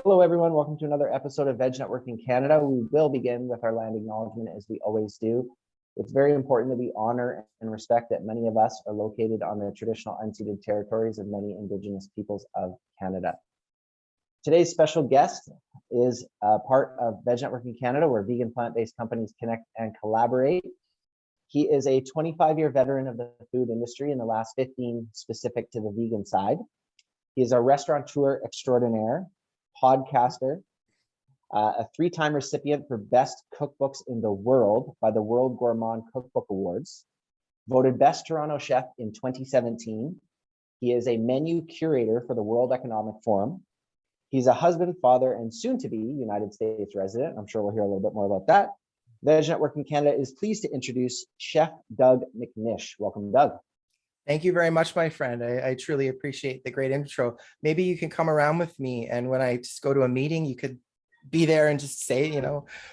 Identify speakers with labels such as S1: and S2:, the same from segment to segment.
S1: Hello, everyone. Welcome to another episode of Veg Networking Canada. We will begin with our land acknowledgement as we always do. It's very important that we honor and respect that many of us are located on the traditional unceded territories of many Indigenous peoples of Canada. Today's special guest is a part of Veg Networking Canada, where vegan plant-based companies connect and collaborate. He is a 25-year veteran of the food industry, in the last 15 specific to the vegan side. He is a restaurateur extraordinaire, podcaster, a 3-time recipient for Best Cookbooks in the World by the World Gourmand Cookbook Awards, voted Best Toronto Chef in 2017. He is a menu curator for the World Economic Forum. He's a husband, father, and soon-to-be United States resident. I'm sure we'll hear a little bit more about that. Veg Networking Canada is pleased to introduce Chef Doug McNish. Welcome, Doug.
S2: Thank you very much, my friend. I truly appreciate the great intro. Maybe you can come around with me, and when I just go to a meeting, you could be there and just say,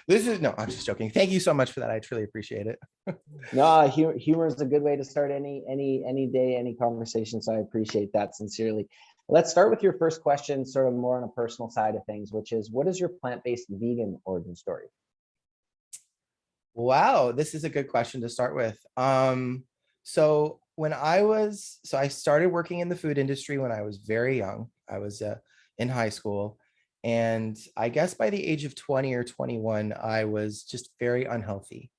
S2: this is, no, I'm just joking. Thank you so much for that. I truly appreciate it.
S1: No, humor is a good way to start any day, any conversation. So I appreciate that sincerely. Let's start with your first question, sort of more on a personal side of things, which is, what is your plant-based vegan origin story?
S2: Wow, this is a good question to start with. So I started working in the food industry when I was very young. I was in high school, and I guess by the age of 20 or 21, I was just very unhealthy,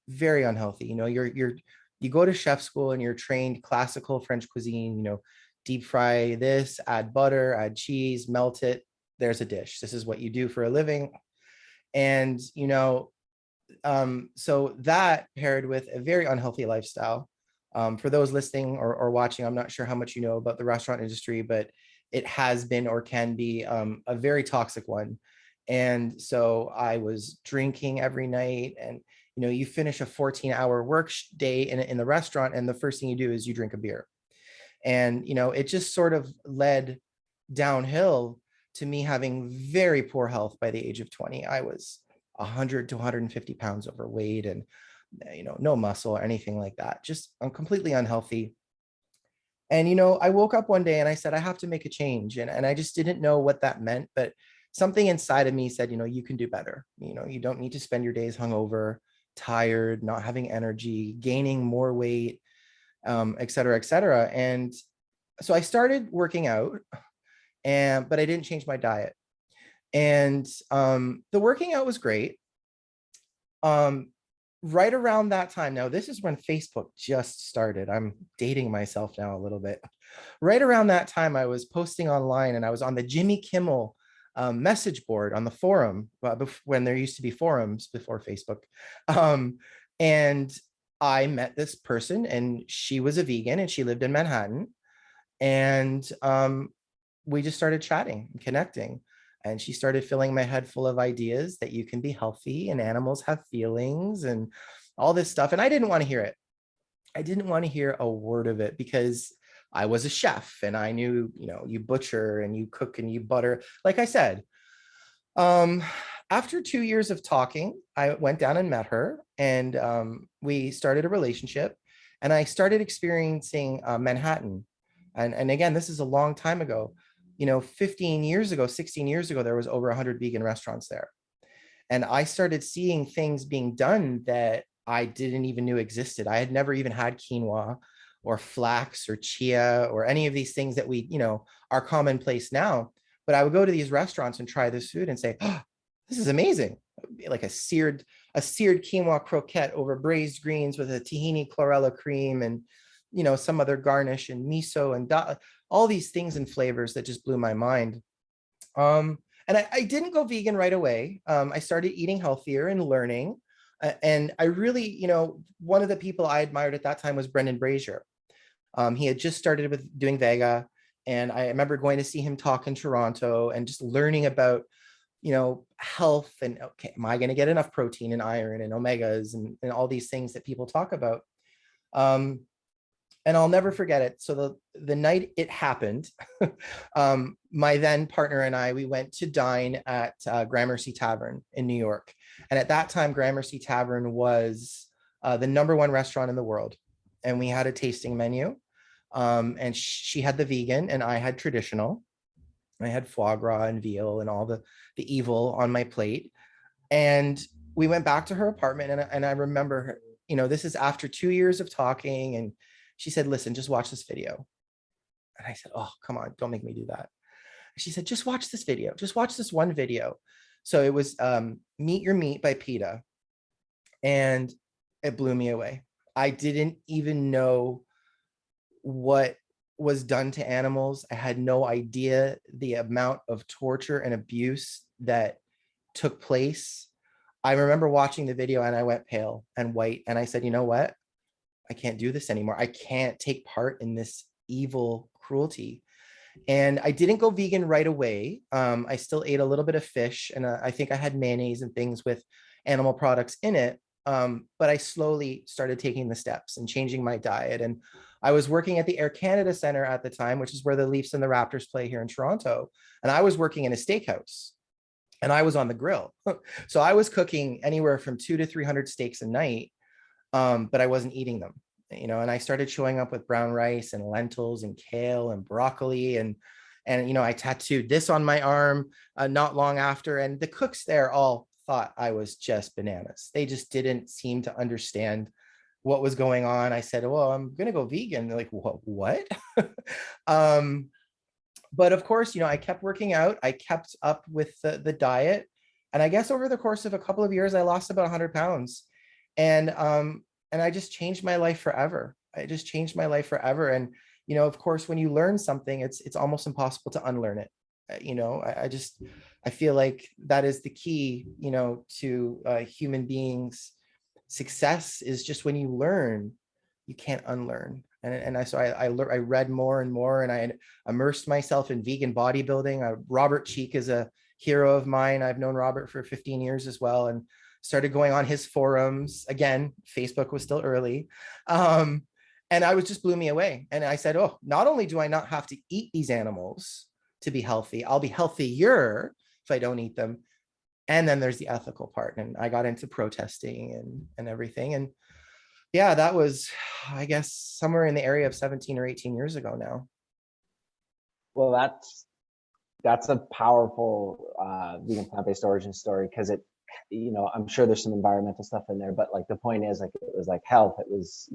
S2: very unhealthy. You go to chef school and you're trained classical French cuisine, deep fry this, add butter, add cheese, melt it. There's a dish. This is what you do for a living. And, so that paired with a very unhealthy lifestyle. For those listening or watching, I'm not sure how much you know about the restaurant industry, but it has been or can be a very toxic one. And so I was drinking every night, and you finish a 14-hour work day in the restaurant, and the first thing you do is you drink a beer. And it just sort of led downhill to me having very poor health. By the age of 20, I was 100 to 150 pounds overweight, and no muscle or anything like that. Just I'm completely unhealthy. And, I woke up one day and I said, I have to make a change. And I just didn't know what that meant, but something inside of me said, you can do better. You don't need to spend your days hungover, tired, not having energy, gaining more weight, et cetera, et cetera. And so I started working out, but I didn't change my diet. And the working out was great. Right around that time, now this is when Facebook just started. I'm dating myself now a little bit. Right around that time, I was posting online, and I was on the Jimmy Kimmel message board on the forum, when there used to be forums before Facebook. And I met this person, and she was a vegan, and she lived in Manhattan. And we just started chatting and connecting. And she started filling my head full of ideas that you can be healthy and animals have feelings and all this stuff. And I didn't want to hear it. I didn't want to hear a word of it, because I was a chef and I knew, you butcher and you cook and you butter. Like I said, after 2 years of talking, I went down and met her, and we started a relationship, and I started experiencing Manhattan. And again, this is a long time ago. 15 years ago, 16 years ago, there was over 100 vegan restaurants there. And I started seeing things being done that I didn't even know existed. I had never even had quinoa or flax or chia or any of these things that we, are commonplace now. But I would go to these restaurants and try this food and say, oh, this is amazing. Like a seared quinoa croquette over braised greens with a tahini chlorella cream and, some other garnish and miso and all these things and flavors that just blew my mind. And I didn't go vegan right away. I started eating healthier and learning. And I really, one of the people I admired at that time was Brendan Brazier. He had just started with doing Vega. And I remember going to see him talk in Toronto and just learning about, health and, okay, am I going to get enough protein and iron and omegas and all these things that people talk about? And I'll never forget it. So the night it happened, my then partner and I, we went to dine at Gramercy Tavern in New York. And at that time, Gramercy Tavern was the #1 restaurant in the world. And we had a tasting menu. And she had the vegan and I had traditional. I had foie gras and veal and all the evil on my plate. And we went back to her apartment, and I remember her, this is after 2 years of talking, and she said, listen, just watch this video. And I said, oh, come on, don't make me do that. She said, just watch this video, just watch this one video. So it was Meet Your Meat by PETA, and it blew me away. I didn't even know what was done to animals. I had no idea the amount of torture and abuse that took place. I remember watching the video and I went pale and white, and I said, you know what? I can't do this anymore. I can't take part in this evil cruelty. And I didn't go vegan right away. I still ate a little bit of fish, and I think I had mayonnaise and things with animal products in it. But I slowly started taking the steps and changing my diet. And I was working at the Air Canada Center at the time, which is where the Leafs and the Raptors play here in Toronto. And I was working in a steakhouse, and I was on the grill. So I was cooking anywhere from 200 to 300 steaks a night, but I wasn't eating them. And I started showing up with brown rice and lentils and kale and broccoli, and I tattooed this on my arm not long after. And the cooks there all thought I was just bananas. They just didn't seem to understand what was going on. I said, well, I'm going to go vegan. They're like, what? But of course, I kept working out. I kept up with the diet. And I guess over the course of a couple of years, I lost about 100 pounds. And I just changed my life forever. I just changed my life forever. And, of course, when you learn something, it's almost impossible to unlearn it. I feel like that is the key, to human beings' success, is just when you learn, you can't unlearn. So I read more and more, and I immersed myself in vegan bodybuilding. Robert Cheek is a hero of mine. I've known Robert for 15 years as well, and started going on his forums. Again, Facebook was still early. And I was just blew me away. And I said, oh, not only do I not have to eat these animals to be healthy, I'll be healthier if I don't eat them. And then there's the ethical part. And I got into protesting and everything. And yeah, that was, I guess, somewhere in the area of 17 or 18 years ago now.
S1: Well, that's a powerful vegan plant-based origin story, because I'm sure there's some environmental stuff in there, but like the point is, like, it was like health, it was,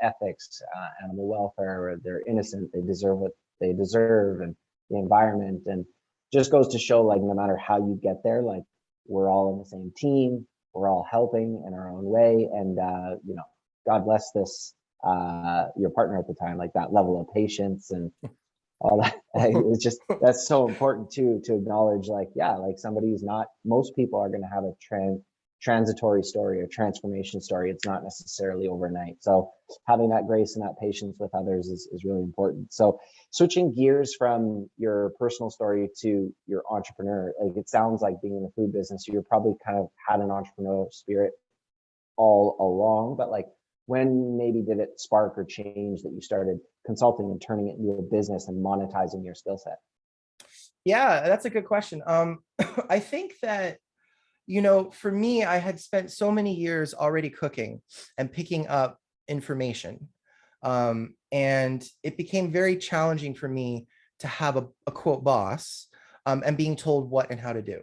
S1: ethics, animal welfare. They're innocent, they deserve what they deserve, and the environment. And just goes to show, like, no matter how you get there, like, we're all in the same team, we're all helping in our own way. And God bless this your partner at the time, like that level of patience and all that. It's just, that's so important too, to acknowledge, like, yeah, like, somebody's not, most people are going to have a transitory story or transformation story. It's not necessarily overnight. So having that grace and that patience with others is really important. So switching gears from your personal story to your entrepreneur, like, it sounds like being in the food business, you're probably kind of had an entrepreneurial spirit all along, but like, when maybe did it spark or change that you started consulting and turning it into a business and monetizing your skill set?
S2: Yeah, that's a good question. I think that, for me, I had spent so many years already cooking and picking up information. And it became very challenging for me to have a quote boss, and being told what and how to do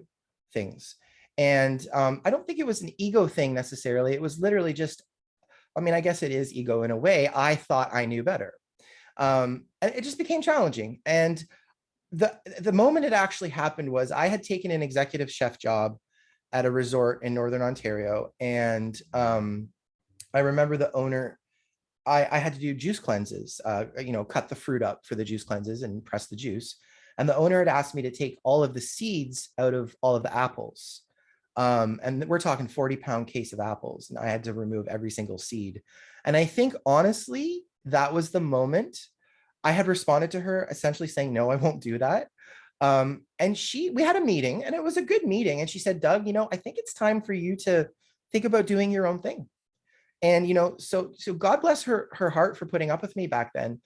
S2: things. And I don't think it was an ego thing necessarily. It was literally just, I guess it is ego in a way. I thought I knew better. And it just became challenging. And the moment it actually happened was I had taken an executive chef job at a resort in Northern Ontario. And I remember the owner, I had to do juice cleanses, cut the fruit up for the juice cleanses and press the juice. And the owner had asked me to take all of the seeds out of all of the apples. And we're talking 40-pound case of apples, and I had to remove every single seed. And I think, honestly, that was the moment I had responded to her essentially saying, no, I won't do that. And we had a meeting, and it was a good meeting. And she said, Doug, I think it's time for you to think about doing your own thing. And, so God bless her heart for putting up with me back then.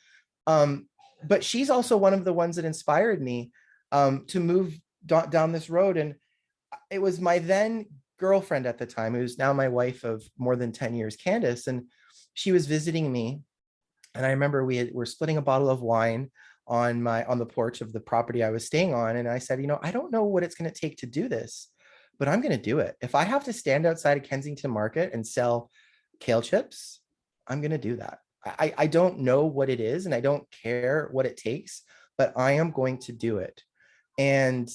S2: But she's also one of the ones that inspired me to move down this road. And it was my then girlfriend at the time, who's now my wife of more than 10 years, Candace. And she was visiting me. And I remember we're splitting a bottle of wine on the porch of the property I was staying on. And I said, I don't know what it's going to take to do this, but I'm going to do it. If I have to stand outside of Kensington Market and sell kale chips, I'm going to do that. I don't know what it is and I don't care what it takes, but I am going to do it. And,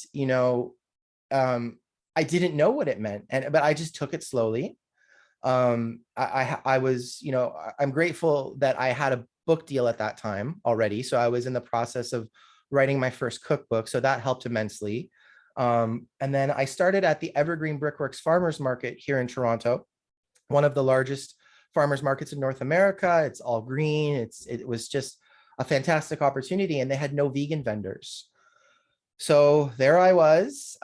S2: I didn't know what it meant, but I just took it slowly. I was, I'm grateful that I had a book deal at that time already. So I was in the process of writing my first cookbook. So that helped immensely. And then I started at the Evergreen Brickworks Farmers Market here in Toronto, one of the largest farmers markets in North America. It's all green. It was just a fantastic opportunity, and they had no vegan vendors. So there I was.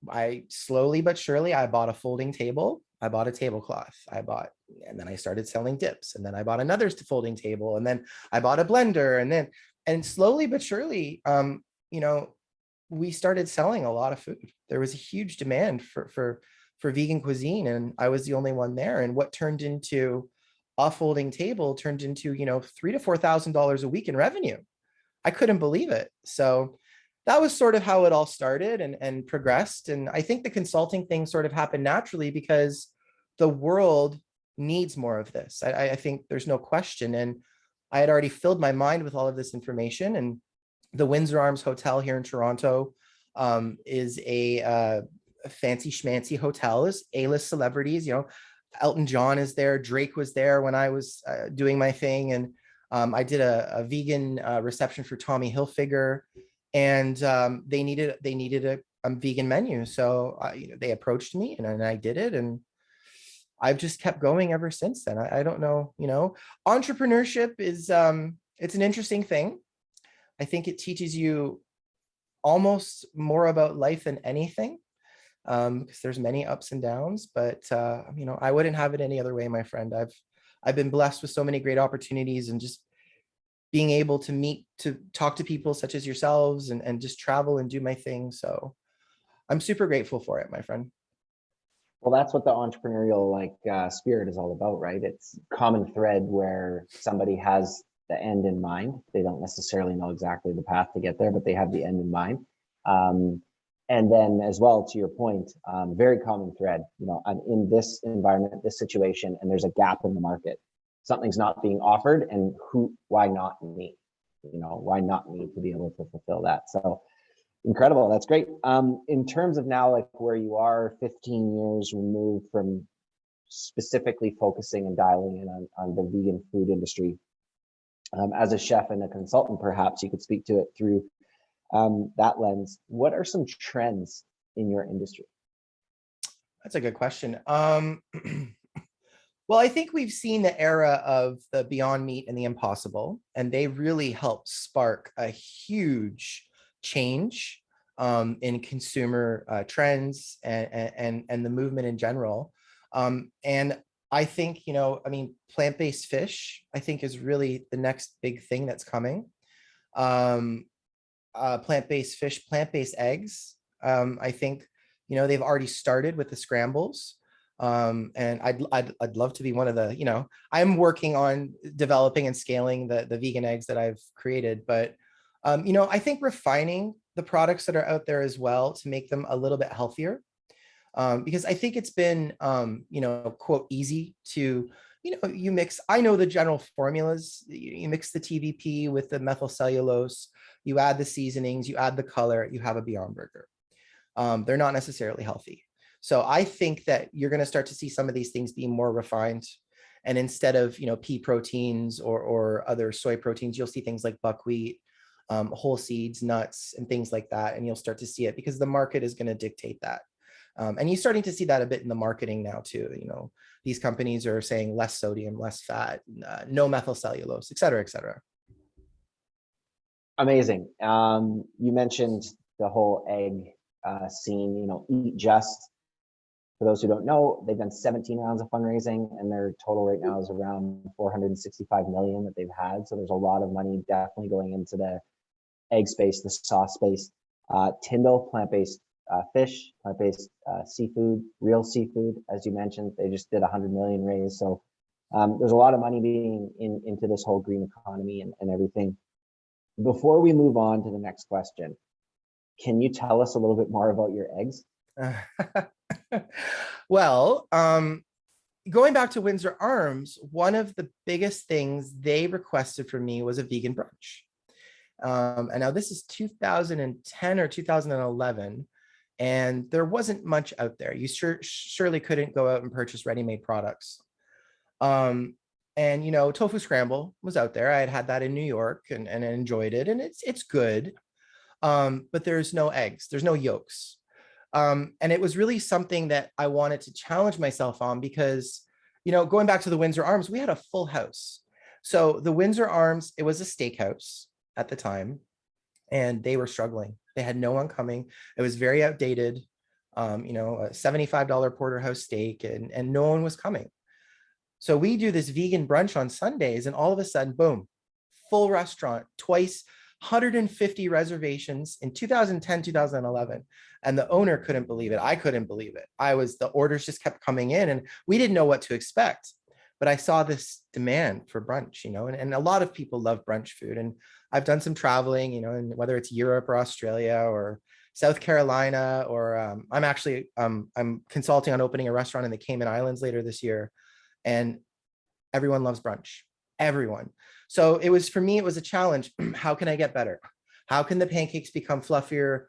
S2: I slowly but surely, I bought a folding table. I bought a tablecloth. And then I started selling dips. And then I bought another folding table. And then I bought a blender. And slowly but surely, we started selling a lot of food. There was a huge demand for vegan cuisine, and I was the only one there. And what turned into a folding table turned into, $3,000 to $4,000 a week in revenue. I couldn't believe it. So that was sort of how it all started and progressed. And I think the consulting thing sort of happened naturally because the world needs more of this. I think there's no question. And I had already filled my mind with all of this information. And the Windsor Arms Hotel here in Toronto is a fancy schmancy hotel. Is A-list celebrities, Elton John is there. Drake was there when I was doing my thing. And I did a vegan reception for Tommy Hilfiger. And they needed a vegan menu. So they approached me and I did it. And I've just kept going ever since then. I don't know, entrepreneurship is, it's an interesting thing. I think it teaches you almost more about life than anything, because there's many ups and downs, but I wouldn't have it any other way, my friend. I've been blessed with so many great opportunities, and just being able to talk to people such as yourselves and just travel and do my thing. So I'm super grateful for it, my friend.
S1: Well, that's what the entrepreneurial spirit is all about, right? It's common thread where somebody has the end in mind. They don't necessarily know exactly the path to get there, but they have the end in mind. And then as well, to your point, very common thread, I'm in this environment, this situation, and there's a gap in the market. Something's not being offered, and why not me? Why not me to be able to fulfill that? So incredible. That's great. In terms of now, where you are 15 years removed from specifically focusing and dialing in on the vegan food industry, as a chef and a consultant, perhaps you could speak to it through that lens. What are some trends in your industry?
S2: That's a good question. Well, I think we've seen the era of the Beyond Meat and the Impossible, and they really helped spark a huge change in consumer trends and the movement in general. And I think, plant-based fish, I think, is really the next big thing that's coming. Plant-based fish, plant-based eggs. I think, they've already started with the scrambles. And I'd love to be one of the, I'm working on developing and scaling the vegan eggs that I've created, but I think refining the products that are out there as well to make them a little bit healthier, because I think it's been quote easy to you mix. I know the general formulas. You mix the TVP with the methyl cellulose, you add the seasonings, you add the color, you have a Beyond Burger. They're not necessarily healthy. So I think that you're going to start to see some of these things be more refined. And instead of, pea proteins or other soy proteins, you'll see things like buckwheat, whole seeds, nuts, and things like that. And you'll start to see it because the market is going to dictate that. And you're starting to see that a bit in the marketing now too. These companies are saying less sodium, less fat, no methyl cellulose, et cetera, et cetera.
S1: Amazing. You mentioned the whole egg scene, Eat Just. For those who don't know, they've done 17 rounds of fundraising, and their total right now is around 465 million that they've had. So there's a lot of money definitely going into the egg space, the sauce space. Tyndall, plant-based fish, plant-based seafood, real seafood, as you mentioned, they just did 100 million raise. So there's a lot of money being into this whole green economy and everything. Before we move on to the next question, can you tell us a little bit more about your eggs?
S2: Well, going back to Windsor Arms, one of the biggest things they requested from me was a vegan brunch. And now this is 2010 or 2011, and there wasn't much out there. You surely couldn't go out and purchase ready-made products. And tofu scramble was out there. I had that in New York and enjoyed it, and it's good. But there's no eggs, there's no yolks. And it was really something that I wanted to challenge myself on because, going back to the Windsor Arms, we had a full house. So the Windsor Arms, it was a steakhouse at the time, and they were struggling. They had no one coming. It was very outdated, a $75 porterhouse steak, and no one was coming. So we do this vegan brunch on Sundays, and all of a sudden, boom, full restaurant, twice, 150 reservations in 2010, 2011. And the owner couldn't believe it. I couldn't believe it. The orders just kept coming in, and we didn't know what to expect. But I saw this demand for brunch, and a lot of people love brunch food. And I've done some traveling, and whether it's Europe or Australia or South Carolina, or I'm consulting on opening a restaurant in the Cayman Islands later this year. And everyone loves brunch, everyone. So for me, it was a challenge. How can I get better? How can the pancakes become fluffier,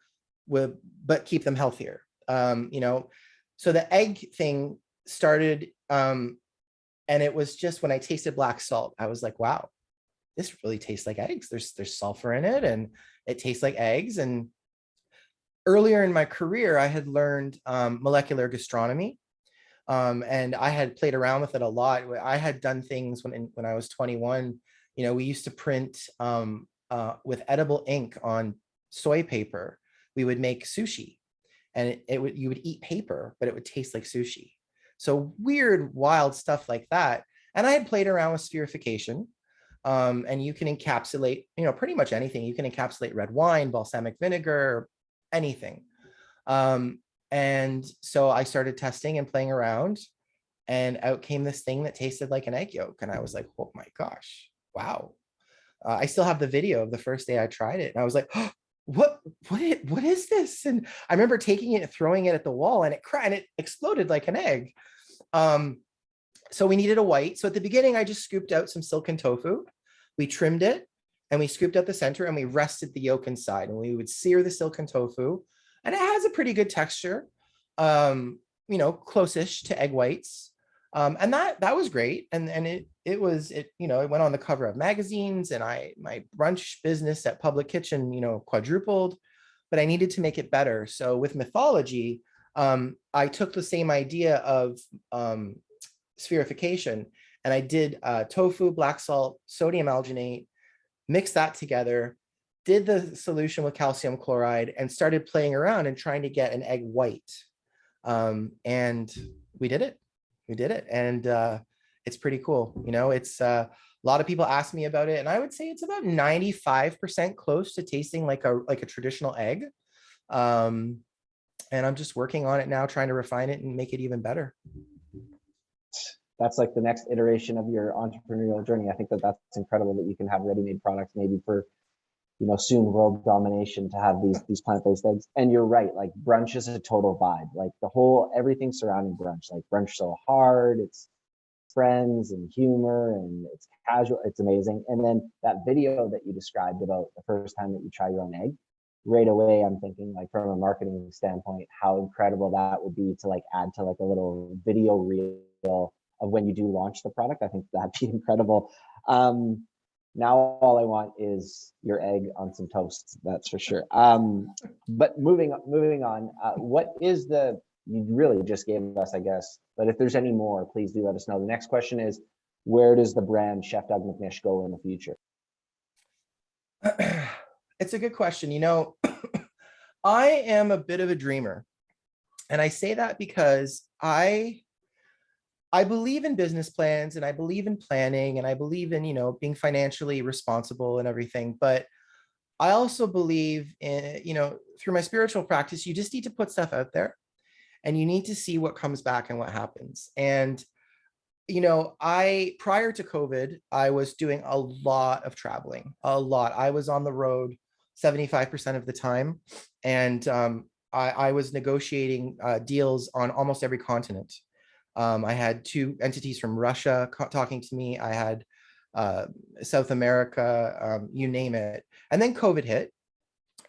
S2: but keep them healthier? So the egg thing started, and it was just when I tasted black salt, I was like, wow, this really tastes like eggs. There's sulfur in it, and it tastes like eggs. And earlier in my career, I had learned molecular gastronomy. And I had played around with it a lot. I had done things when I was 21. We used to print with edible ink on soy paper. We would make sushi, and you would eat paper, but it would taste like sushi. So weird, wild stuff like that. And I had played around with spherification. And you can encapsulate, pretty much anything. You can encapsulate red wine, balsamic vinegar, anything. And so I started testing and playing around, and out came this thing that tasted like an egg yolk. And I was like, oh my gosh, wow. I still have the video of the first day I tried it. And I was like, oh, what is this? And I remember taking it and throwing it at the wall, and it exploded like an egg. So we needed a white. So at the beginning, I just scooped out some silken tofu. We trimmed it, and we scooped out the center, and we rested the yolk inside, and we would sear the silken tofu. And it has a pretty good texture, close-ish to egg whites. And that was great. And it went on the cover of magazines, and my brunch business at Public Kitchen, quadrupled, but I needed to make it better. So with mythology, I took the same idea of spherification, and I did tofu, black salt, sodium alginate, mixed that together, did the solution with calcium chloride, and started playing around and trying to get an egg white. And we did it. And it's pretty cool. It's a lot of people ask me about it, and I would say it's about 95% close to tasting like a traditional egg. And I'm just working on it now, trying to refine it and make it even better.
S1: That's like the next iteration of your entrepreneurial journey. I think that's incredible that you can have ready-made products maybe for soon world domination, to have these plant-based eggs. And you're right, like brunch is a total vibe. Like everything surrounding brunch, like brunch so hard, it's friends and humor, and it's casual, it's amazing. And then that video that you described about the first time that you try your own egg, right away I'm thinking, like, from a marketing standpoint, how incredible that would be to add to a little video reel of when you do launch the product. I think that'd be incredible. Now all I want is your egg on some toast, that's for sure. But moving on, what is you really just gave us, I guess, but if there's any more, please do let us know. The next question is, where does the brand Chef Doug McNish go in the future?
S2: It's a good question. I am a bit of a dreamer, and I say that because I believe in business plans, and I believe in planning, and I believe in, being financially responsible and everything. But I also believe in, through my spiritual practice, you just need to put stuff out there, and you need to see what comes back and what happens. And prior to COVID, I was doing a lot of traveling, a lot. I was on the road 75% of the time. And I was negotiating deals on almost every continent. I had two entities from Russia talking to me. I had South America, you name it. And then COVID hit.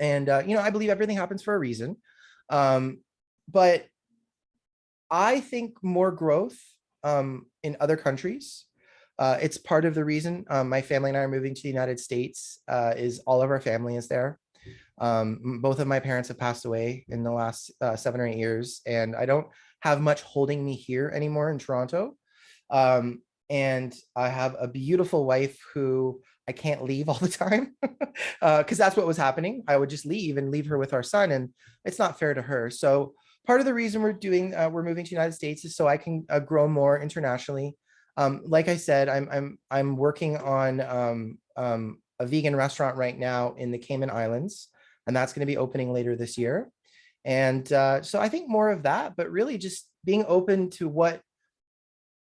S2: And, I believe everything happens for a reason. But I think more growth in other countries. It's part of the reason my family and I are moving to the United States, is all of our family is there. Both of my parents have passed away in the last 7 or 8 years, and I don't have much holding me here anymore in Toronto. And I have a beautiful wife who I can't leave all the time because that's what was happening. I would just leave and leave her with our son, and it's not fair to her. So part of the reason we're moving to the United States is so I can grow more internationally. Like I said, I'm working on a vegan restaurant right now in the Cayman Islands, and that's going to be opening later this year. And so I think more of that, but really just being open to what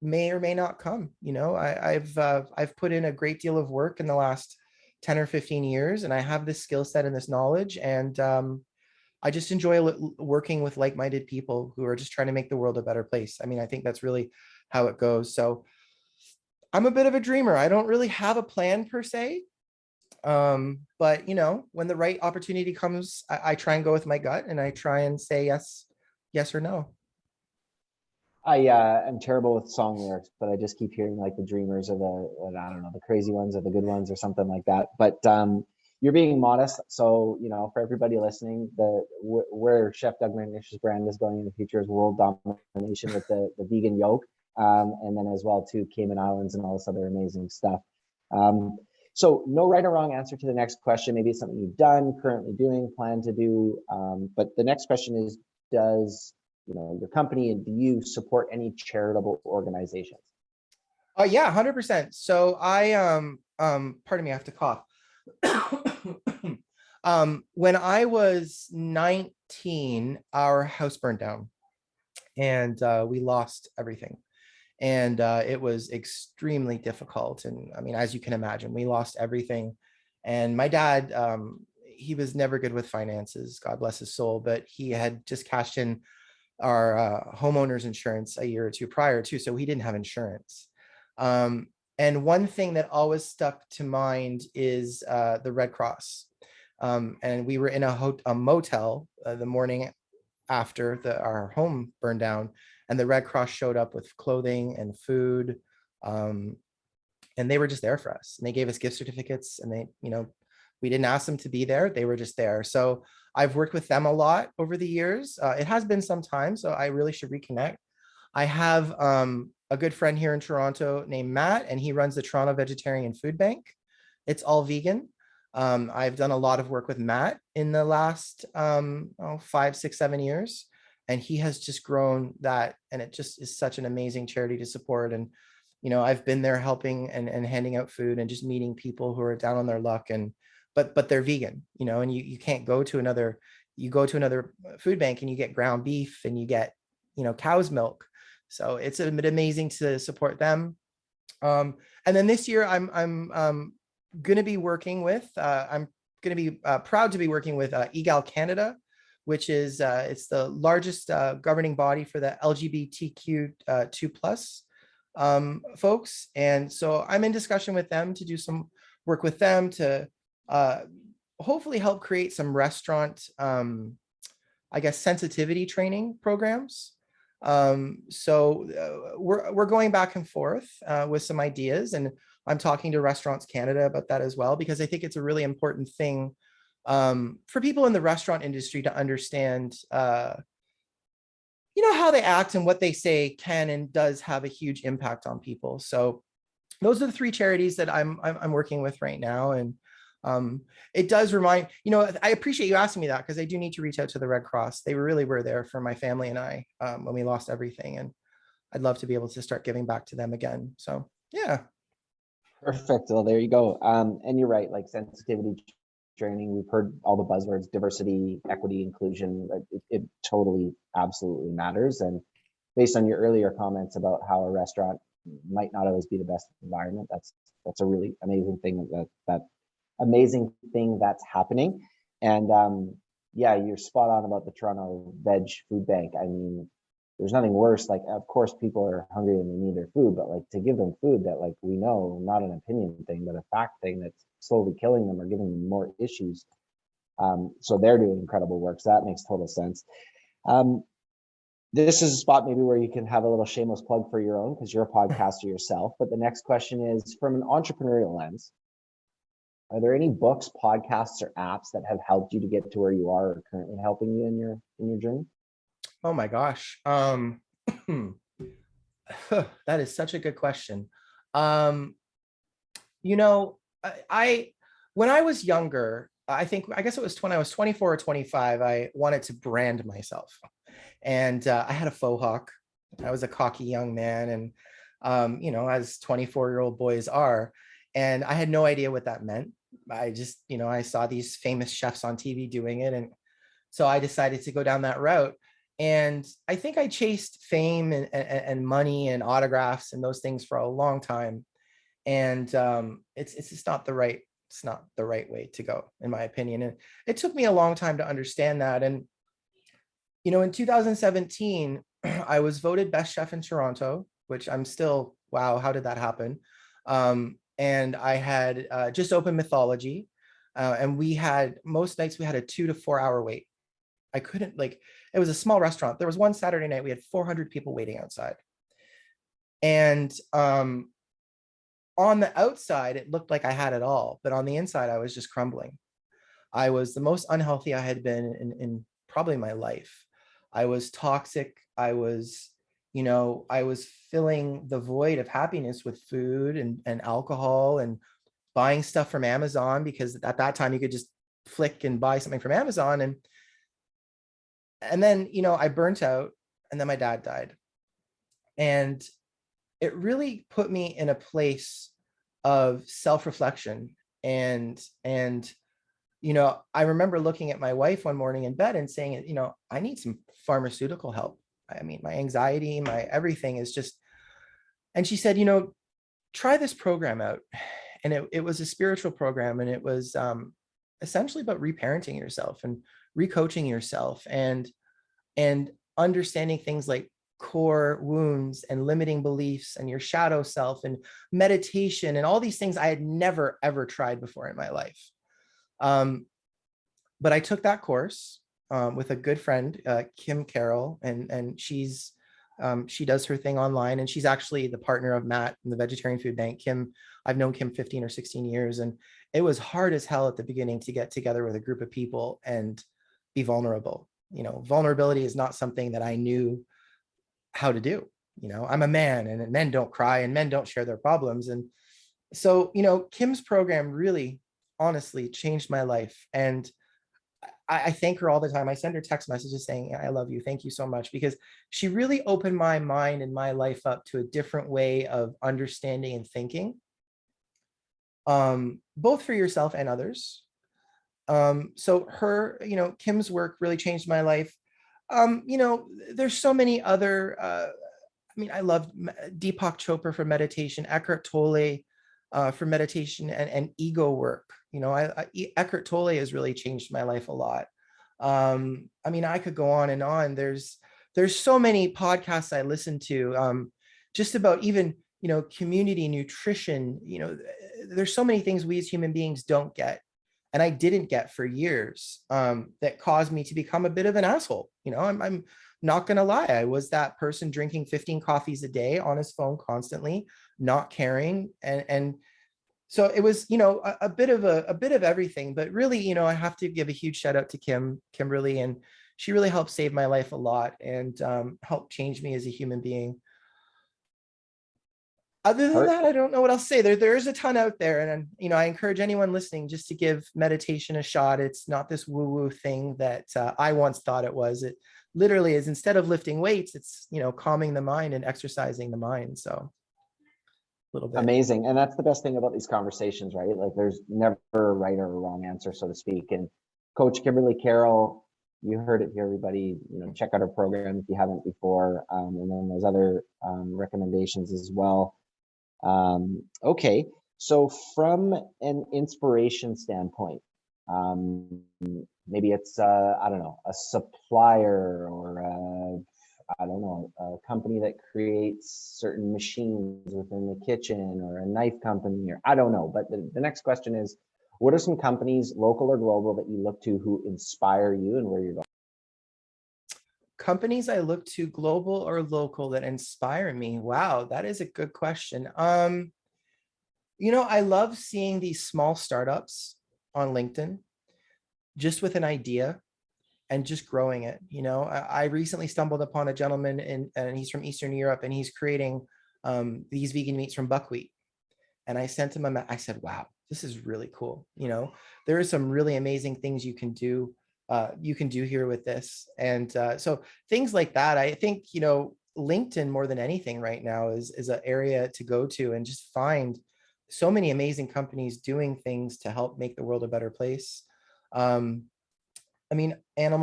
S2: may or may not come. I've put in a great deal of work in the last 10 or 15 years, and I have this skill set and this knowledge. And I just enjoy working with like-minded people who are just trying to make the world a better place. I mean, I think that's really how it goes. So I'm a bit of a dreamer. I don't really have a plan per se. But when the right opportunity comes, I try and go with my gut, and I try and say yes or no.
S1: I am terrible with song lyrics, but I just keep hearing like the dreamers or I don't know, the crazy ones or the good ones or something like that. But you're being modest. So, for everybody listening, where Chef Doug McNish's brand is going in the future is world domination with the vegan yolk. And then as well to Cayman Islands and all this other amazing stuff. So no right or wrong answer to the next question. Maybe it's something you've done, currently doing, plan to do. But the next question is, does your company, and do you support any charitable organizations?
S2: Yeah, 100%. So I pardon me, I have to cough. When I was 19, our house burned down, and we lost everything. And it was extremely difficult. And I mean, as you can imagine, we lost everything. And my dad, he was never good with finances, God bless his soul, but he had just cashed in our homeowner's insurance a year or two prior to, so he didn't have insurance. And one thing that always stuck to mind is the Red Cross. And we were in a motel the morning after our home burned down, and the Red Cross showed up with clothing and food. And they were just there for us, and they gave us gift certificates, and we didn't ask them to be there. They were just there. So I've worked with them a lot over the years. It has been some time, so I really should reconnect. I have a good friend here in Toronto named Matt, and he runs the Toronto Vegetarian Food Bank. It's all vegan. I've done a lot of work with Matt in the last 5, 6, 7 years, and he has just grown that, and it just is such an amazing charity to support. And I've been there helping and handing out food and just meeting people who are down on their luck, and but they're vegan, and you can't go to another food bank and you get ground beef and you get cow's milk. So it's a bit amazing to support them. And then this year I'm going to be working with, I'm going to be proud to be working with EGAL Canada, which is it's the largest governing body for the LGBTQ 2 plus folks. And so I'm in discussion with them to do some work with them to hopefully help create some restaurant, I guess, sensitivity training programs. So we're going back and forth with some ideas, and I'm talking to Restaurants Canada about that as well, because I think it's a really important thing for people in the restaurant industry to understand, how they act and what they say can and does have a huge impact on people. So those are the 3 charities that I'm working with right now. And it does remind, I appreciate you asking me that, because I do need to reach out to the Red Cross. They really were there for my family and I when we lost everything, and I'd love to be able to start giving back to them again. So yeah.
S1: Perfect. Well, there you go. And you're right, like sensitivity training, we've heard all the buzzwords: diversity, equity, inclusion. It totally absolutely matters. And based on your earlier comments about how a restaurant might not always be the best environment. That's a really amazing thing that amazing thing that's happening. And yeah, you're spot on about the Toronto Veg Food Bank. I mean, there's nothing worse. Like, of course, people are hungry and they need their food, but like to give them food that, like, we know, not an opinion thing, but a fact thing that's slowly killing them or giving them more issues. So they're doing incredible work. So that makes total sense. This is a spot maybe where you can have a little shameless plug for your own, because you're a podcaster yourself. But the next question is, from an entrepreneurial lens, are there any books, podcasts, or apps that have helped you to get to where you are or currently helping you in your journey?
S2: Oh my gosh. That is such a good question. You know, I when I was younger, I guess it was when I was 24 or 25, I wanted to brand myself. And I had a faux hawk. I was a cocky young man, and you know, as 24-year-old boys are, and I had no idea what that meant. I just, you know, I saw these famous chefs on TV doing it, and so I decided to go down that route. And I think I chased fame and money and autographs and those things for a long time. And it's just not the right, it's not the right way to go, in my opinion. And it took me a long time to understand that. And you know, in 2017, I was voted best chef in Toronto, which I'm still, wow, how did that happen? And I had just opened Mythology, and we had, most nights we had a 2 to 4 hour wait. I couldn't, like, it was a small restaurant. There was one Saturday night, we had 400 people waiting outside. And on the outside, it looked like I had it all, but on the inside, I was just crumbling. I was the most unhealthy I had been in probably my life. I was toxic. I was, you know, I was filling the void of happiness with food and alcohol and buying stuff from Amazon, because at that time you could just flick and buy something from Amazon. And then, you know, I burnt out, and then my dad died. And it really put me in a place of self-reflection. And you know, I remember looking at my wife one morning in bed and saying, you know, I need some pharmaceutical help. I mean, my anxiety, my everything is just, and she said, you know, try this program out. And it was a spiritual program, and it was essentially about reparenting yourself and recoaching yourself and understanding things like core wounds and limiting beliefs and your shadow self and meditation and all these things I had never, ever tried before in my life. But I took that course with a good friend, Kim Carroll, and she does her thing online, and she's actually the partner of Matt in the Vegetarian Food Bank. Kim, I've known Kim 15 or 16 years, and it was hard as hell at the beginning to get together with a group of people and be vulnerable. You know, vulnerability is not something that I knew how to do. You know, I'm a man, and men don't cry and men don't share their problems. And so, you know, Kim's program really honestly changed my life. And I thank her all the time. I send her text messages saying, I love you. Thank you so much. Because she really opened my mind and my life up to a different way of understanding and thinking, both for yourself and others. So her, you know, Kim's work really changed my life. You know, there's so many other, I mean, I love Deepak Chopra for meditation, Eckhart Tolle for meditation and ego work. You know, Eckhart Tolle has really changed my life a lot. I mean, I could go on and on. There's so many podcasts I listen to, just about even, you know, community nutrition. You know, there's so many things we as human beings don't get, and I didn't get for years, that caused me to become a bit of an asshole. You know, I'm not gonna lie. I was that person drinking 15 coffees a day on his phone constantly, not caring. And so it was, you know, a bit of everything, but really, you know, I have to give a huge shout out to Kimberly, and she really helped save my life a lot and helped change me as a human being. Other than that, I don't know what else to say. There is a ton out there. And, you know, I encourage anyone listening just to give meditation a shot. It's not this woo-woo thing that I once thought it was. It literally is, instead of lifting weights, it's, you know, calming the mind and exercising the mind. So a little bit.
S1: Amazing. And that's the best thing about these conversations, right? Like, there's never a right or a wrong answer, so to speak. And Coach Kimberly Carroll, you heard it here, everybody. Check out our program if you haven't before, and then there's other recommendations as well. Okay, so from an inspiration standpoint, maybe it's I don't know, a supplier, or I don't know, a company that creates certain machines within the kitchen, or a knife company, or I don't know. But the next question is, what are some companies, local or global, that you look to who inspire you and where you're going?
S2: Companies I look to, global or local, that inspire me. Wow, that is a good question. I love seeing these small startups on LinkedIn, just with an idea and just growing it. I recently stumbled upon a gentleman and he's from Eastern Europe, and he's creating these vegan meats from buckwheat. And I sent him I said, wow, this is really cool. There are some really amazing things you can do here with this. And so things like that, I think, LinkedIn more than anything right now is an area to go to and just find so many amazing companies doing things to help make the world a better place. Animal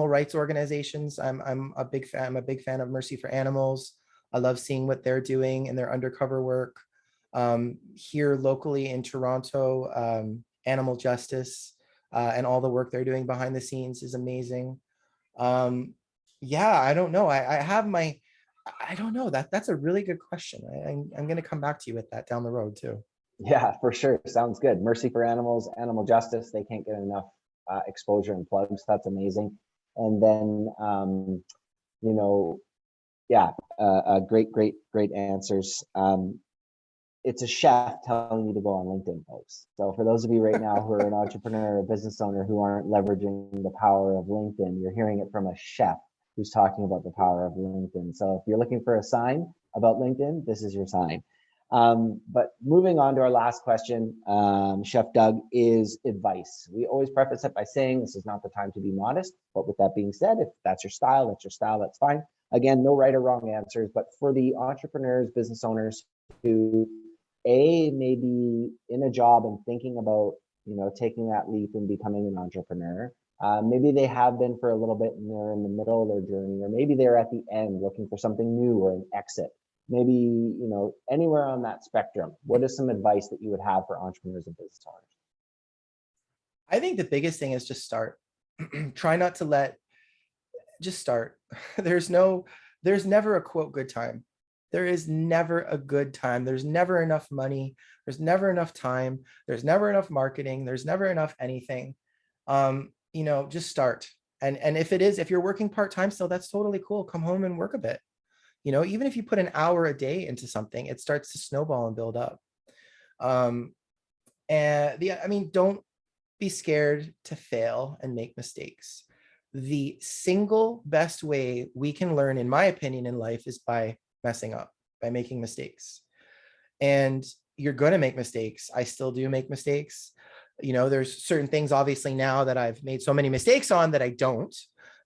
S2: rights organizations. I'm a big fan. I'm a big fan of Mercy for Animals. I love seeing what they're doing and their undercover work. Here locally in Toronto, Animal Justice and all the work they're doing behind the scenes is amazing. I don't know. I don't know. That's a really good question. I'm going to come back to you with that down the road too.
S1: Yeah, for sure. Sounds good. Mercy for Animals, Animal Justice, they can't get enough exposure and plugs. That's amazing. And then, great answers. It's a chef telling you to go on LinkedIn, folks. So for those of you right now who are an entrepreneur or business owner who aren't leveraging the power of LinkedIn, you're hearing it from a chef who's talking about the power of LinkedIn. So if you're looking for a sign about LinkedIn, this is your sign. But moving on to our last question, Chef Doug, is advice. We always preface it by saying this is not the time to be modest. But with that being said, if that's your style, that's fine. Again, no right or wrong answers. But for the entrepreneurs, business owners who may be in a job and thinking about, taking that leap and becoming an entrepreneur, maybe they have been for a little bit and they're in the middle of their journey, or maybe they're at the end looking for something new or an exit. Maybe, anywhere on that spectrum, what is some advice that you would have for entrepreneurs and business owners?
S2: I think the biggest thing is just start. Try not to just start. There's never a quote good time. There is never a good time. There's never enough money. There's never enough time. There's never enough marketing. There's never enough anything. Just start. And if you're working part-time still, that's totally cool. Come home and work a bit. Even if you put an hour a day into something, it starts to snowball and build up. Don't be scared to fail and make mistakes. The single best way we can learn, in my opinion, in life is by messing up, by making mistakes. And you're going to make mistakes. I still do make mistakes. There's certain things obviously now that I've made so many mistakes on that I don't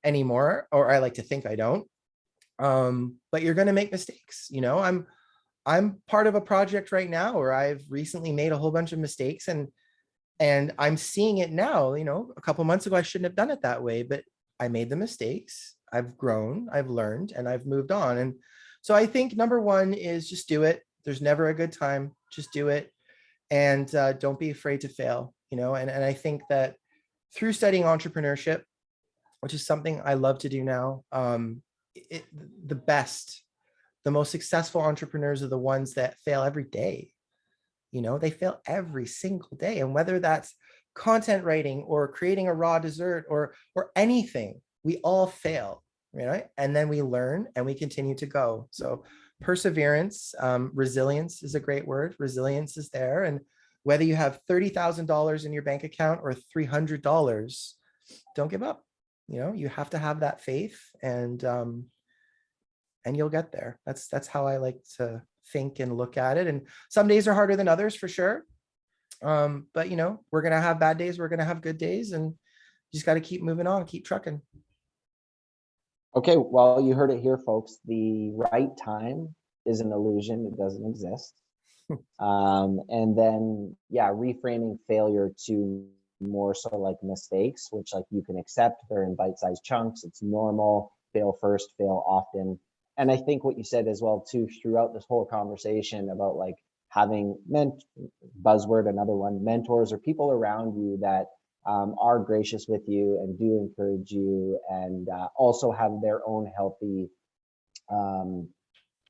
S2: anymore, or I like to think I don't. But you're going to make mistakes. I'm part of a project right now where I've recently made a whole bunch of mistakes, and I'm seeing it now. A couple months ago, I shouldn't have done it that way, but I made the mistakes. I've grown, I've learned, and I've moved on. And so I think number one is just do it. There's never a good time. Just do it. And don't be afraid to fail, and I think that through studying entrepreneurship, which is something I love to do now, the most successful entrepreneurs are the ones that fail every day. They fail every single day. And whether that's content writing or creating a raw dessert or anything, we all fail, right? And then we learn and we continue to go. So perseverance, resilience is a great word. Resilience is there. And whether you have $30,000 in your bank account or $300, don't give up. You have to have that faith, and you'll get there. That's how I like to think and look at it. And some days are harder than others for sure. But we're going to have bad days. We're going to have good days, and you just got to keep moving on, keep trucking.
S1: Okay. Well, you heard it here, folks. The right time is an illusion. It doesn't exist. And then, reframing failure to more so like mistakes, which like you can accept. They're in bite-sized chunks. It's normal. Fail first, fail often. And I think what you said as well too throughout this whole conversation about like having buzzword, another one, mentors or people around you that are gracious with you and do encourage you, and also have their own healthy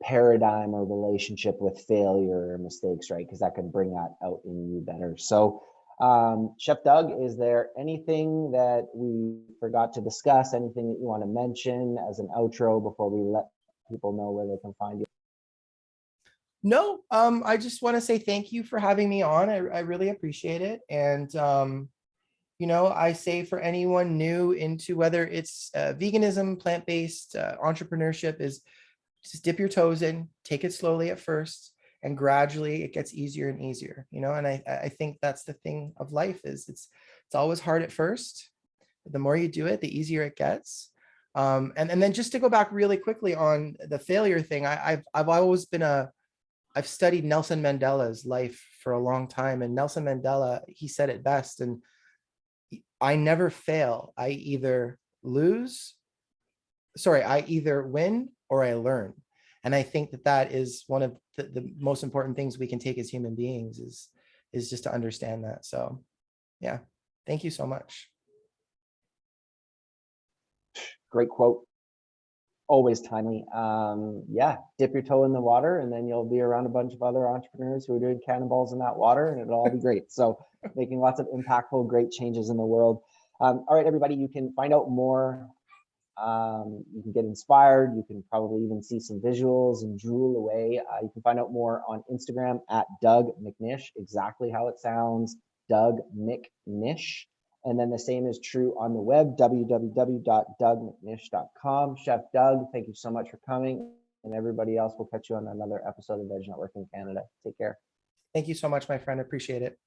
S1: paradigm or relationship with failure or mistakes, right? Because that can bring that out in you better. So Chef Doug, is there anything that we forgot to discuss, anything that you want to mention as an outro before we let people know where they can find you?
S2: No, I just want to say thank you for having me on. I really appreciate it. And, I say for anyone new into whether it's veganism, plant-based, entrepreneurship, is just dip your toes in, take it slowly at first, and gradually it gets easier and easier, and I think that's the thing of life is it's always hard at first. But the more you do it, the easier it gets. And then just to go back really quickly on the failure thing, I've always been I've studied Nelson Mandela's life for a long time, and Nelson Mandela, he said it best, and I never fail. I either win or I learn. And I think that is one of the most important things we can take as human beings is just to understand that. So yeah, thank you so much.
S1: Great quote. Always timely. Yeah, dip your toe in the water and then you'll be around a bunch of other entrepreneurs who are doing cannonballs in that water and it'll all be great. So making lots of impactful, great changes in the world. All right, everybody, you can find out more. You can get inspired. You can probably even see some visuals and drool away. You can find out more on Instagram at Doug McNish, exactly how it sounds, Doug McNish. And then the same is true on the web, www.dougmcnish.com. Chef Doug, thank you so much for coming. And everybody else, we'll catch you on another episode of Veg Networking Canada. Take care.
S2: Thank you so much, my friend. Appreciate it.